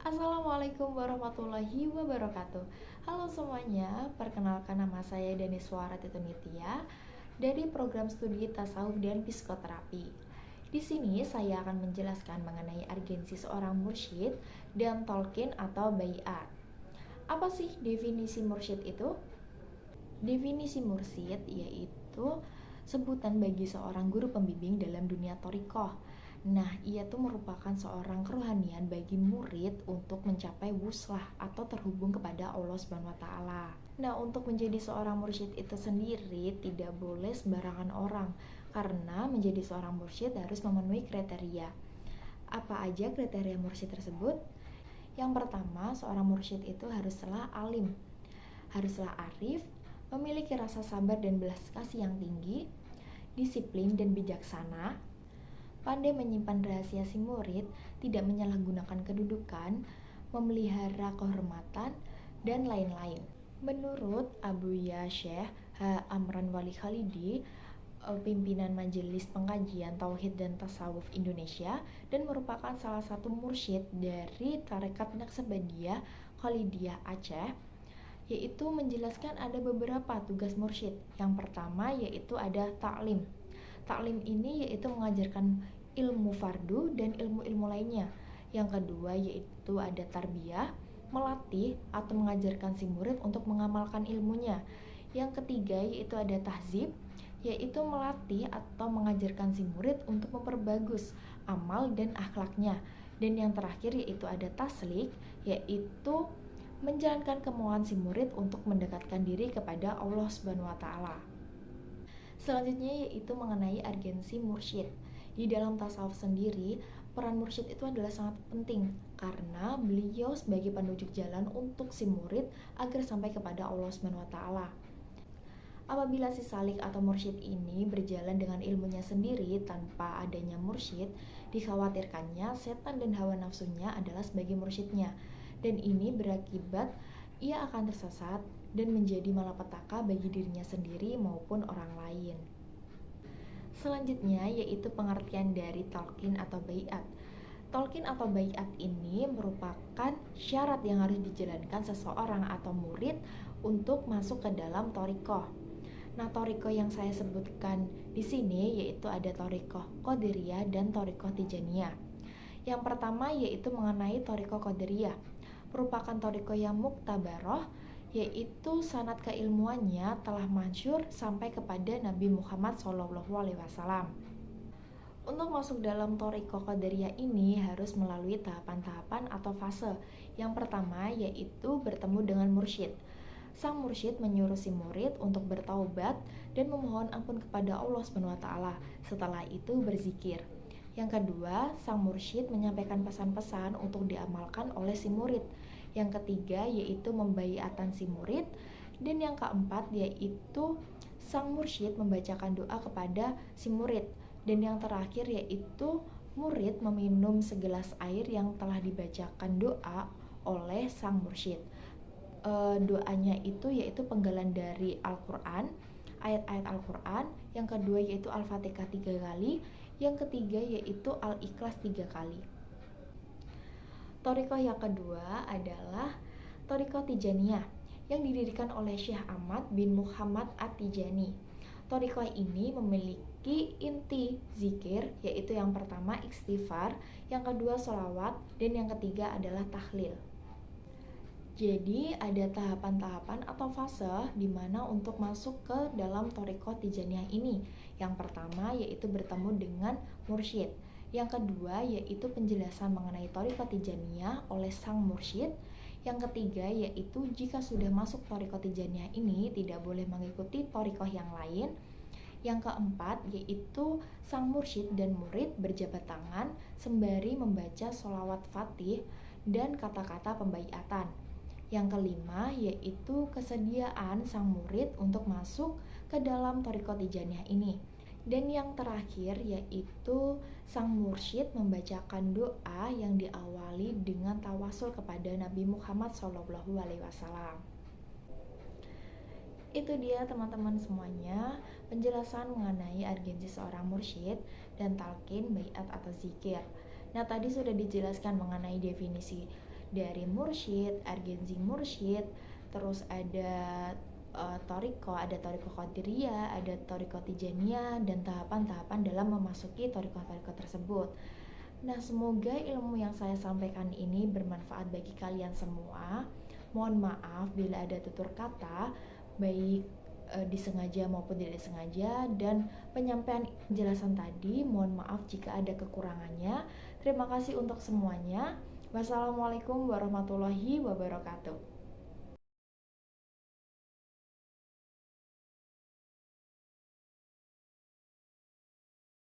Assalamualaikum warahmatullahi wabarakatuh. Halo semuanya, perkenalkan nama saya Daniswara Titunitya dari program studi Tasawuf dan Psikoterapi. Di sini saya akan menjelaskan mengenai urgensi seorang mursyid dan talqin atau baiat. Apa sih definisi mursyid itu? Definisi mursyid yaitu sebutan bagi seorang guru pembimbing dalam dunia thariqah. Nah, ia tuh merupakan seorang kerohanian bagi murid untuk mencapai wuslah atau terhubung kepada Allah Subhanahu wa taala. Nah, untuk menjadi seorang mursyid itu sendiri tidak boleh sembarangan orang karena menjadi seorang mursyid harus memenuhi kriteria. Apa aja kriteria mursyid tersebut? Yang pertama, seorang mursyid itu haruslah alim, haruslah arif, memiliki rasa sabar dan belas kasih yang tinggi, disiplin dan bijaksana, pandai menyimpan rahasia si murid, tidak menyalahgunakan kedudukan, memelihara kehormatan, dan lain-lain. Menurut Abuya Syekh H. Amran Wali Khalidi, pimpinan Majelis Pengkajian Tauhid dan Tasawuf Indonesia dan merupakan salah satu mursyid dari Tarekat Naqsabandiyah Khalidiyah Aceh, yaitu menjelaskan ada beberapa tugas mursyid. Yang pertama yaitu ada taklim. Taklim ini yaitu mengajarkan ilmu fardu dan ilmu-ilmu lainnya. Yang kedua yaitu ada tarbiyah, melatih atau mengajarkan si murid untuk mengamalkan ilmunya. Yang ketiga yaitu ada tahzib, yaitu melatih atau mengajarkan si murid untuk memperbagus amal dan akhlaknya. Dan yang terakhir yaitu ada taslik, yaitu menjalankan kemauan si murid untuk mendekatkan diri kepada Allah Subhanahu wa taala. Selanjutnya yaitu mengenai urgensi mursyid. Di dalam tasawuf sendiri, peran mursyid itu adalah sangat penting karena beliau sebagai penunjuk jalan untuk si murid agar sampai kepada Allah Subhanahu wa taala. Apabila si salik atau mursyid ini berjalan dengan ilmunya sendiri tanpa adanya mursyid, dikhawatirkannya setan dan hawa nafsunya adalah sebagai mursyidnya. Dan ini berakibat ia akan tersesat dan menjadi malapetaka bagi dirinya sendiri maupun orang lain. Selanjutnya yaitu pengertian dari talqin atau baiat. Talqin atau baiat ini merupakan syarat yang harus dijalankan seseorang atau murid untuk masuk ke dalam thariqah. Nah, thariqah yang saya sebutkan di sini yaitu ada thariqah Qadiriyah dan thariqah Tijaniyah. Yang pertama yaitu mengenai thariqah Qadiriyah, merupakan thariqah yang muktabaroh, yaitu sanad keilmuannya telah masyhur sampai kepada Nabi Muhammad SAW. Untuk masuk dalam thariqah Qadiriyah ini harus melalui tahapan-tahapan atau fase. Yang pertama yaitu bertemu dengan mursyid. Sang mursyid menyuruh si murid untuk bertaubat dan memohon ampun kepada Allah Subhanahu wa taala. Setelah itu berzikir. Yang kedua, sang mursyid menyampaikan pesan-pesan untuk diamalkan oleh si murid. Yang ketiga yaitu membaiatan si murid. Dan yang keempat yaitu sang mursyid membacakan doa kepada si murid. Dan yang terakhir yaitu murid meminum segelas air yang telah dibacakan doa oleh sang mursyid. Doanya itu yaitu penggalan dari Al-Quran, ayat-ayat Al-Quran. Yang kedua yaitu Al-Fatihah 3 kali. Yang ketiga yaitu Al-Ikhlas 3 kali. Thariqah yang kedua adalah Thariqah Tijaniyah yang didirikan oleh Syekh Ahmad bin Muhammad At-Tijani. Thariqah ini memiliki inti zikir, yaitu yang pertama istighfar, yang kedua sholawat, dan yang ketiga adalah tahlil. Jadi ada tahapan-tahapan atau fase di mana untuk masuk ke dalam thariqah Tijaniyah ini. Yang pertama yaitu bertemu dengan mursyid. Yang kedua yaitu penjelasan mengenai thariqah Tijaniyah oleh sang mursyid. Yang ketiga yaitu jika sudah masuk thariqah Tijaniyah ini tidak boleh mengikuti thariqah yang lain. Yang keempat yaitu sang mursyid dan murid berjabat tangan sembari membaca sholawat fatih dan kata-kata pembaiatan. Yang kelima yaitu kesediaan sang murid untuk masuk ke dalam thariqah Tijaniyah ini. Dan yang terakhir yaitu sang mursyid membacakan doa yang diawali dengan tawasul kepada Nabi Muhammad SAW. Itu dia teman-teman semuanya penjelasan mengenai urgensi seorang mursyid dan talqin, baiat atau zikir. Nah, tadi sudah dijelaskan mengenai definisi dari mursyid, argenzi mursyid, terus ada toriko, ada toriko qadiriyah, ada toriko tijaniyah, dan tahapan-tahapan dalam memasuki toriko-toriko tersebut. Nah, semoga ilmu yang saya sampaikan ini bermanfaat bagi kalian semua. Mohon maaf bila ada tutur kata, baik disengaja maupun tidak disengaja, dan penyampaian penjelasan tadi mohon maaf jika ada kekurangannya. Terima kasih untuk semuanya. Wassalamualaikum warahmatullahi wabarakatuh.